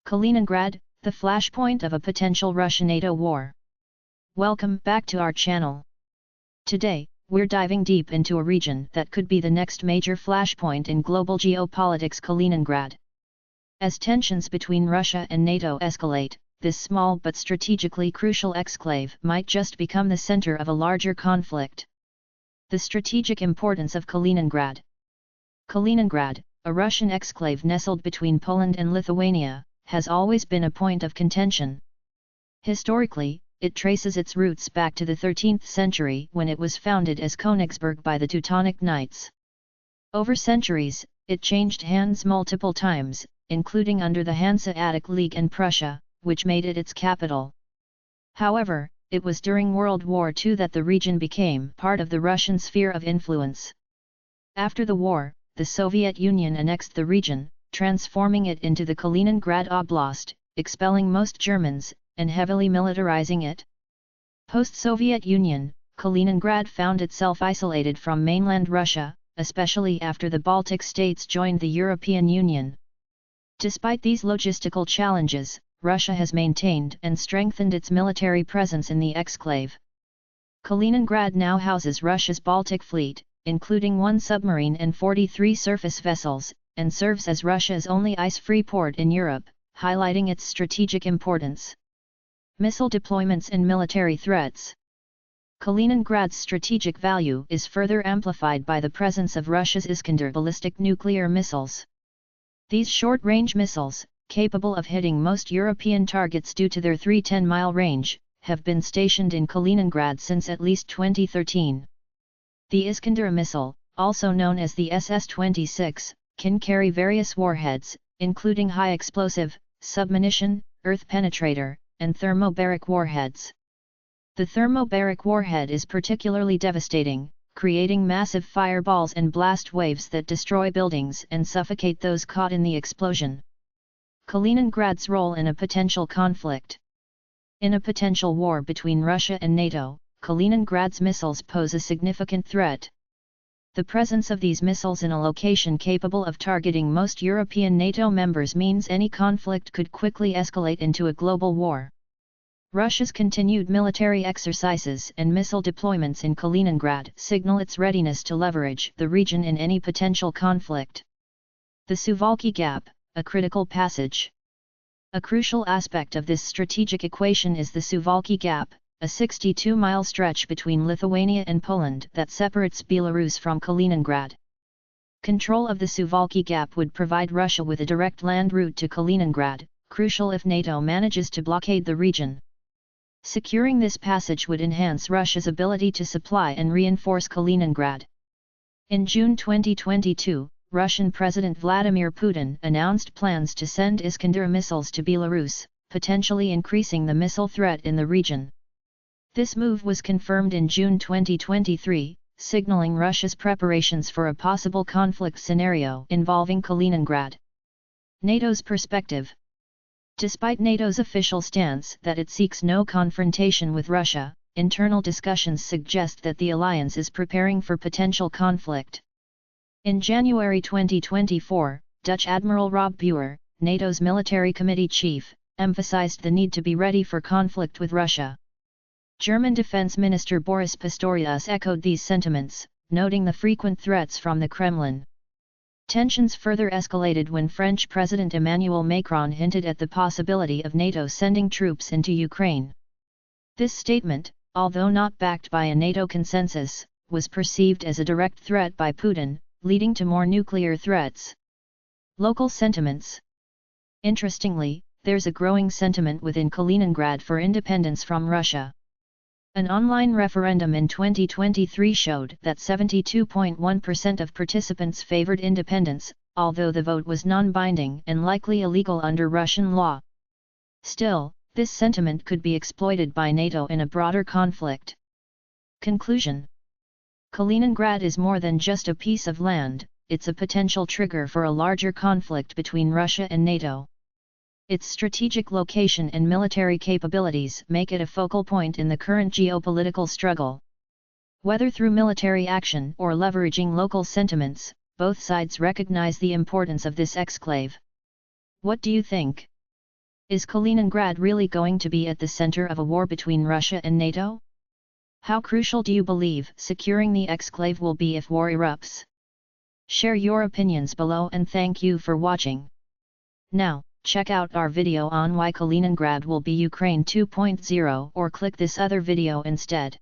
Kaliningrad, the flashpoint of a potential Russia-NATO war. Welcome back to our channel. Today, we're diving deep into a region that could be the next major flashpoint in global geopolitics: Kaliningrad. As tensions between Russia and NATO escalate, this small but strategically crucial exclave might just become the center of a larger conflict. The strategic importance of Kaliningrad. Kaliningrad, a Russian exclave nestled between Poland and Lithuania, has always been a point of contention. Historically, it traces its roots back to the 13th century when it was founded as Königsberg by the Teutonic Knights. Over centuries, it changed hands multiple times, including under the Hanseatic League and Prussia, which made it its capital. However, it was during World War II that the region became part of the Russian sphere of influence. After the war, the Soviet Union annexed the region, transforming it into the Kaliningrad Oblast, expelling most Germans, and heavily militarizing it. Post-Soviet Union, Kaliningrad found itself isolated from mainland Russia, especially after the Baltic states joined the European Union. Despite these logistical challenges, Russia has maintained and strengthened its military presence in the exclave. Kaliningrad now houses Russia's Baltic Fleet, including 1 submarine and 43 surface vessels, and serves as Russia's only ice-free port in Europe, highlighting its strategic importance. Missile deployments and military threats. Kaliningrad's strategic value is further amplified by the presence of Russia's Iskander ballistic nuclear missiles. These short-range missiles, capable of hitting most European targets due to their 310-mile range, have been stationed in Kaliningrad since at least 2013. The Iskander missile, also known as the SS-26, can carry various warheads, including high-explosive, submunition, earth penetrator, and thermobaric warheads. The thermobaric warhead is particularly devastating, creating massive fireballs and blast waves that destroy buildings and suffocate those caught in the explosion. Kaliningrad's role in a potential conflict. In a potential war between Russia and NATO, Kaliningrad's missiles pose a significant threat. The presence of these missiles in a location capable of targeting most European NATO members means any conflict could quickly escalate into a global war. Russia's continued military exercises and missile deployments in Kaliningrad signal its readiness to leverage the region in any potential conflict. The Suwalki Gap, a critical passage. A crucial aspect of this strategic equation is the Suwalki Gap, a 62-mile stretch between Lithuania and Poland that separates Belarus from Kaliningrad. Control of the Suwalki Gap would provide Russia with a direct land route to Kaliningrad, crucial if NATO manages to blockade the region. Securing this passage would enhance Russia's ability to supply and reinforce Kaliningrad. In June 2022, Russian President Vladimir Putin announced plans to send Iskander missiles to Belarus, potentially increasing the missile threat in the region. This move was confirmed in June 2023, signaling Russia's preparations for a possible conflict scenario involving Kaliningrad. NATO's perspective. Despite NATO's official stance that it seeks no confrontation with Russia, internal discussions suggest that the alliance is preparing for potential conflict. In January 2024, Dutch Admiral Rob Buer, NATO's military committee chief, emphasized the need to be ready for conflict with Russia. German Defense Minister Boris Pistorius echoed these sentiments, noting the frequent threats from the Kremlin. Tensions further escalated when French President Emmanuel Macron hinted at the possibility of NATO sending troops into Ukraine. This statement, although not backed by a NATO consensus, was perceived as a direct threat by Putin, leading to more nuclear threats. Local sentiments. Interestingly, there's a growing sentiment within Kaliningrad for independence from Russia. An online referendum in 2023 showed that 72.1% of participants favored independence, although the vote was non-binding and likely illegal under Russian law. Still, this sentiment could be exploited by NATO in a broader conflict. Conclusion. Kaliningrad is more than just a piece of land, it's a potential trigger for a larger conflict between Russia and NATO. Its strategic location and military capabilities make it a focal point in the current geopolitical struggle. Whether through military action or leveraging local sentiments, both sides recognize the importance of this exclave. What do you think? Is Kaliningrad really going to be at the center of a war between Russia and NATO? How crucial do you believe securing the exclave will be if war erupts? Share your opinions below and thank you for watching. Now, check out our video on why Kaliningrad will be Ukraine 2.0 or click this other video instead.